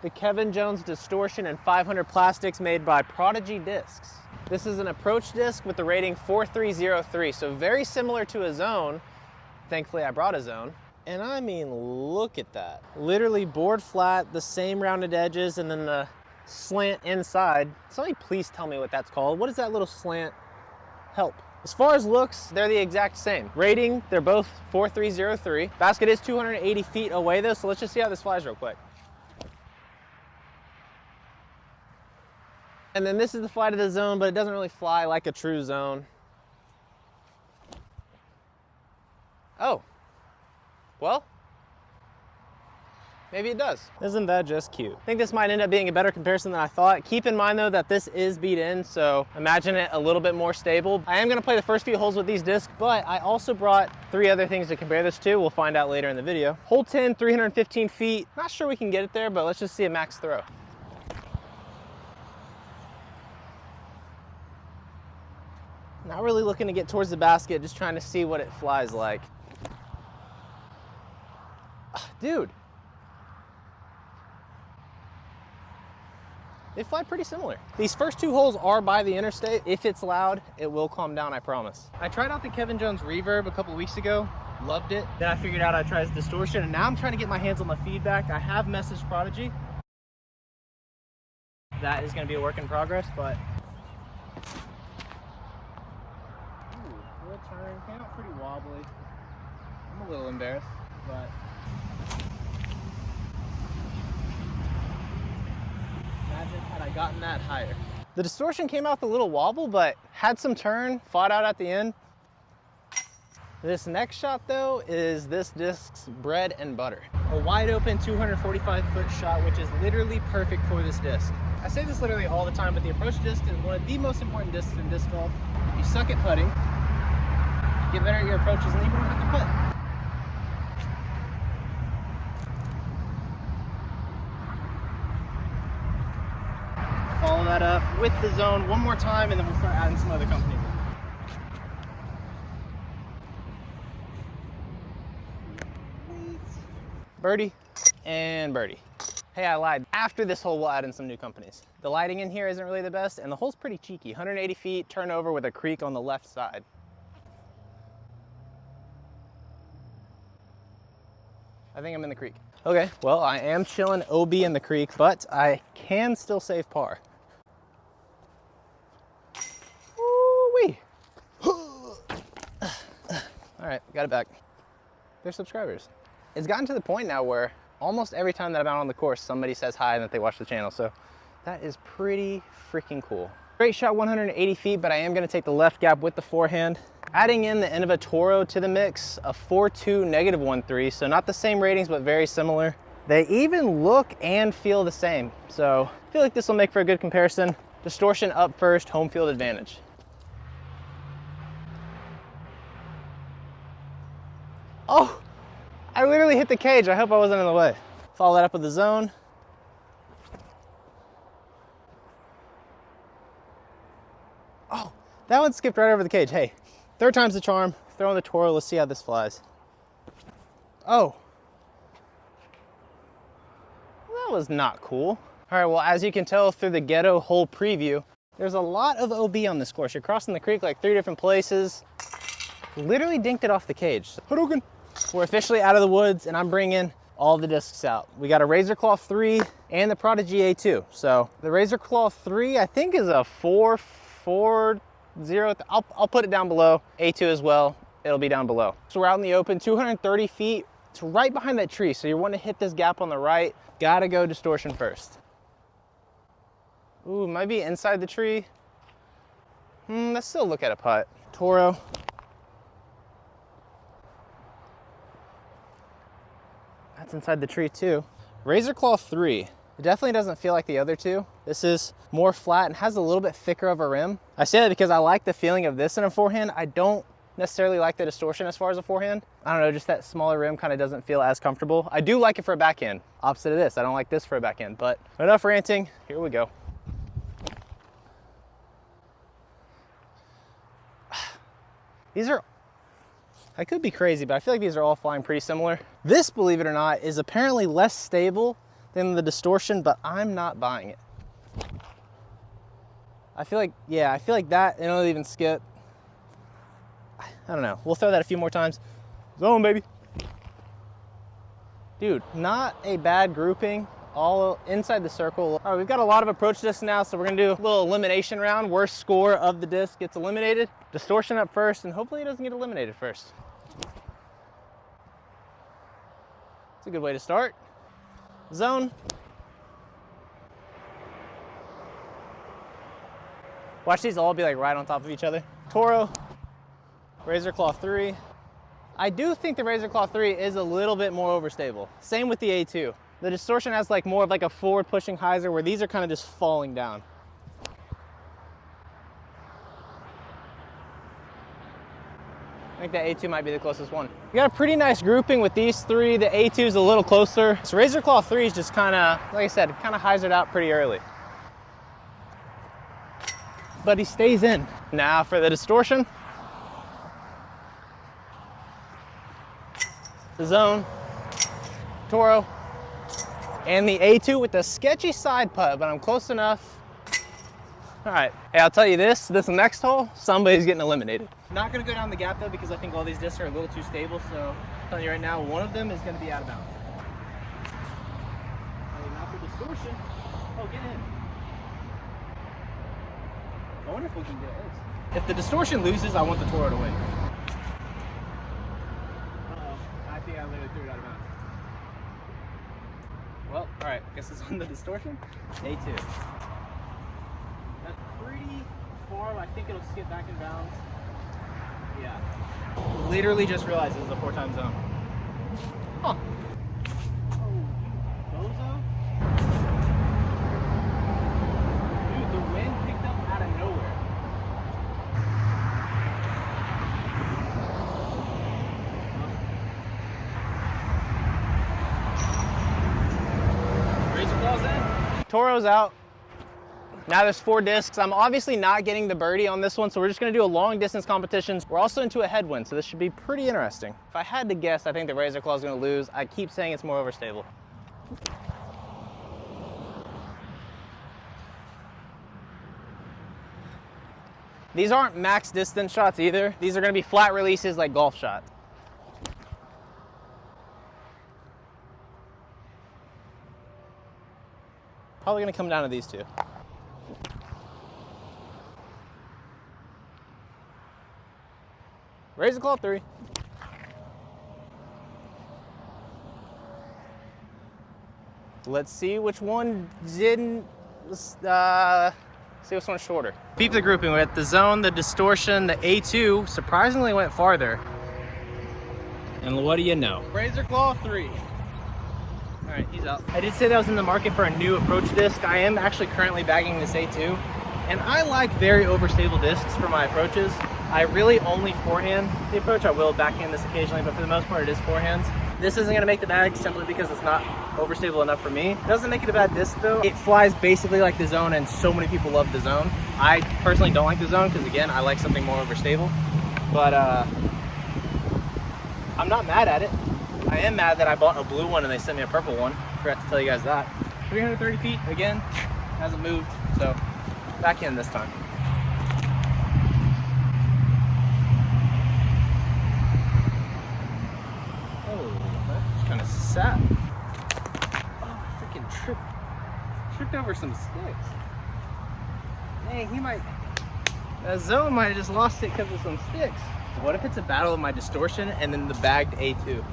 The Kevin Jones Distortion and 500 plastics made by Prodigy Discs. This is an approach disc with the rating 4303, so very similar to a Zone. Thankfully I brought a Zone. And I mean, look at that. Literally board flat, the same rounded edges, and then the slant inside. Somebody please tell me what that's called. What is that little slant help? As far as looks, they're the exact same. Rating, they're both 4303. Basket is 280 feet away though, so let's just see how this flies real quick. And then this is the fly to the Zone, but it doesn't really fly like a true Zone. Oh, well, maybe it does. Isn't that just cute? I think this might end up being a better comparison than I thought. Keep in mind though that this is beat in, so imagine it a little bit more stable. I am gonna play the first few holes with these discs, but I also brought 3 other things to compare this to. We'll find out later in the video. Hole 10, 315 feet. Not sure we can get it there, but let's just see a max throw. Not really looking to get towards the basket, just trying to see what it flies like. Dude, they fly pretty similar. These first 2 holes are by the interstate. If it's loud, it will calm down, I promise. I tried out the Kevin Jones Reverb a couple weeks ago, loved it. Then I figured out I'd try his Distortion, and now I'm trying to get my hands on the feedback. I have messaged Prodigy. That is gonna be a work in progress, but. Ooh, little turn, came out pretty wobbly. I'm a little embarrassed, but. Imagine had I gotten that higher. The Distortion came out with a little wobble, but had some turn, fought out at the end. This next shot though is this disc's bread and butter. A wide open 245-foot shot, which is literally perfect for this disc. I say this literally all the time, but the approach disc is one of the most important discs in disc golf. If you suck at putting, get better at your approaches and you won't have to putt. Follow that up with the Zone one more time, and then we'll start adding some other company. Birdie and birdie. Hey, I lied. After this hole, we'll add in some new companies. The lighting in here isn't really the best, and the hole's pretty cheeky. 180 feet, turnover with a creek on the left side. I think I'm in the creek. Okay, well, I am chilling OB in the creek, but I can still save par. Woo-wee. All right, got it back. They're subscribers. It's gotten to the point now where almost every time that I'm out on the course, somebody says hi and that they watch the channel, so that is pretty freaking cool. Great shot, 180 feet, but I am gonna take the left gap with the forehand. Adding in the end of a Toro to the mix, a 4.2 -1.3, so not the same ratings, but very similar. They even look and feel the same, so I feel like this will make for a good comparison. Distortion up first, home field advantage. Oh, I literally hit the cage. I hope I wasn't in the way. Follow that up with the Zone. Oh, that one skipped right over the cage. Hey, 3rd time's the charm. Throw in the Toro, let's see how this flies. Oh. Well, that was not cool. All right, well, as you can tell through the ghetto hole preview, there's a lot of OB on this course. You're crossing the creek like 3 different places. Literally dinked it off the cage. Hadouken. We're officially out of the woods, and I'm bringing all the discs out. We got a Razor Claw 3 and the Prodigy A2. So the Razor Claw 3, I think, is a 4.40. I'll put it down below. A2 as well, it'll be down below. So we're out in the open, 230 feet. It's right behind that tree, so you want to hit this gap on the right. Gotta go Distortion first. Ooh, might be inside the tree. Let's still look at a putt. Toro. That's inside the tree too. Razor Claw 3. It definitely doesn't feel like the other two. This is more flat and has a little bit thicker of a rim. I say that because I like the feeling of this in a forehand. I don't necessarily like the Distortion as far as a forehand. I don't know, just that smaller rim kind of doesn't feel as comfortable. I do like it for a backhand. Opposite of this, I don't like this for a backhand, but enough ranting. Here we go. These are, I could be crazy, but I feel like these are all flying pretty similar. This, believe it or not, is apparently less stable than the distortion, but I'm not buying it. I feel like, yeah, I feel like that, and it'll even skip. I don't know. We'll throw that a few more times. Zone, baby. Dude, not a bad grouping. All inside the circle. All right, we've got a lot of approach discs now, so we're gonna do a little elimination round. Worst score of the disc gets eliminated. Distortion up first, and hopefully it doesn't get eliminated first. It's a good way to start. Zone. Watch these all be like right on top of each other. Toro, Razor Claw 3. I do think the Razor Claw 3 is a little bit more overstable. Same with the A2. The distortion has like more of like a forward pushing hyzer, where these are kind of just falling down. I think the A2 might be the closest one. We got a pretty nice grouping with these three. The A2 is a little closer. So Razor Claw 3 is just kind of, like I said, kind of hyzered out pretty early. But he stays in. Now for the distortion. The zone, Toro, and the A2 with the sketchy side putt, but I'm close enough. All right, hey, I'll tell you this next hole, somebody's getting eliminated. Not gonna go down the gap though, because I think all these discs are a little too stable, so I'm telling you right now, one of them is gonna be out of bounds. Oh, not for distortion. Oh, get in. I wonder if we can get it. If the distortion loses, I want the Toro to win. I think I literally threw it out of bounds. Well, all right, guess it's on the distortion. A2. That's pretty far. I think it'll skip back in bounds. Yeah. Literally just realized this is a 4-time zone. Huh. Oh, bozo. Dude, the wind picked up out of nowhere. Toro's out. Now there's 4 discs. I'm obviously not getting the birdie on this one, so we're just gonna do a long distance competition. We're also into a headwind, so this should be pretty interesting. If I had to guess, I think the Razor Claw is gonna lose. I keep saying it's more overstable. These aren't max distance shots either. These are gonna be flat releases like golf shots. Probably gonna come down to these two. Razor Claw 3. Let's see which one didn't, see which one's shorter. Peep the grouping with the zone, the distortion, the A2 surprisingly went farther. And what do you know? Razor Claw 3. All right, he's out. I did say that I was in the market for a new approach disc. I am actually currently bagging this A2, and I like very overstable discs for my approaches. I really only forehand the approach. I will backhand this occasionally, but for the most part, it is forehands. This isn't gonna make the bag simply because it's not overstable enough for me. It doesn't make it a bad disc though. It flies basically like the zone, and so many people love the zone. I personally don't like the zone because again, I like something more overstable, but I'm not mad at it. I am mad that I bought a blue one and they sent me a purple one. Forgot to tell you guys that. 330 feet, again, hasn't moved, so back in this time. Oh, that kind of sat. Oh, I freaking tripped over some sticks. Dang, that zone might have just lost it because of some sticks. What if it's a battle of my distortion and then the bagged A2?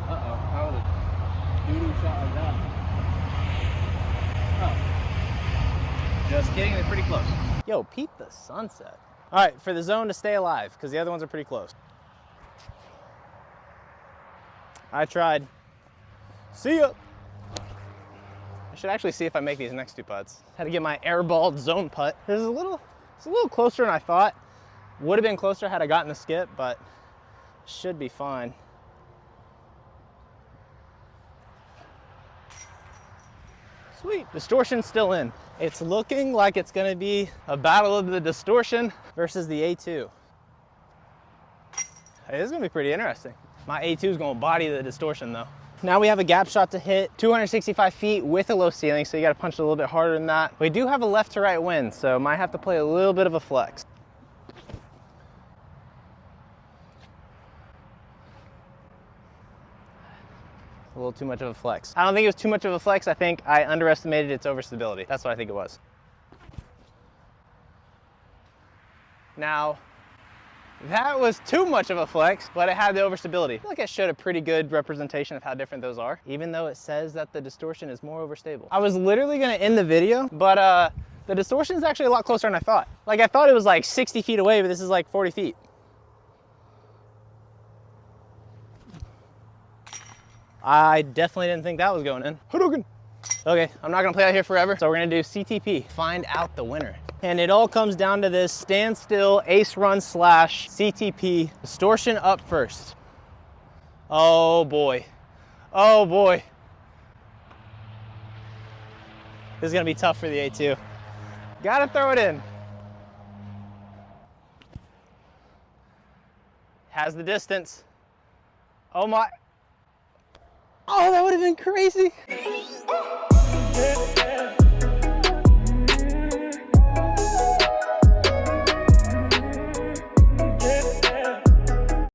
How was a doo-doo shot like that? Oh. Just kidding, they're pretty close. Yo, peep the sunset. All right, for the zone to stay alive, because the other ones are pretty close. I tried. See ya. I should actually see if I make these next 2 putts. Had to get my airballed zone putt. It's a little closer than I thought. Would have been closer had I gotten the skip, but should be fine. Sweet, distortion's still in. It's looking like it's gonna be a battle of the distortion versus the A2. Hey, this is gonna be pretty interesting. My A2 is gonna body the distortion though. Now we have a gap shot to hit, 265 feet with a low ceiling, so you gotta punch it a little bit harder than that. We do have a left to right wind, so might have to play a little bit of a flex. A little too much of a flex. I don't think it was too much of a flex. I think I underestimated its overstability. That's what I think it was. Now, that was too much of a flex, but it had the overstability. I feel like I showed a pretty good representation of how different those are, even though it says that the distortion is more overstable. I was literally gonna end the video, but the distortion is actually a lot closer than I thought. Like, I thought it was like 60 feet away, but this is like 40 feet. I definitely didn't think that was going in. Hadouken! Okay, I'm not gonna play out here forever, so we're gonna do CTP, find out the winner. And it all comes down to this standstill ace run slash CTP, distortion up first. Oh boy, oh boy. This is gonna be tough for the A2. Gotta throw it in. Has the distance. Oh my. Oh, that would have been crazy.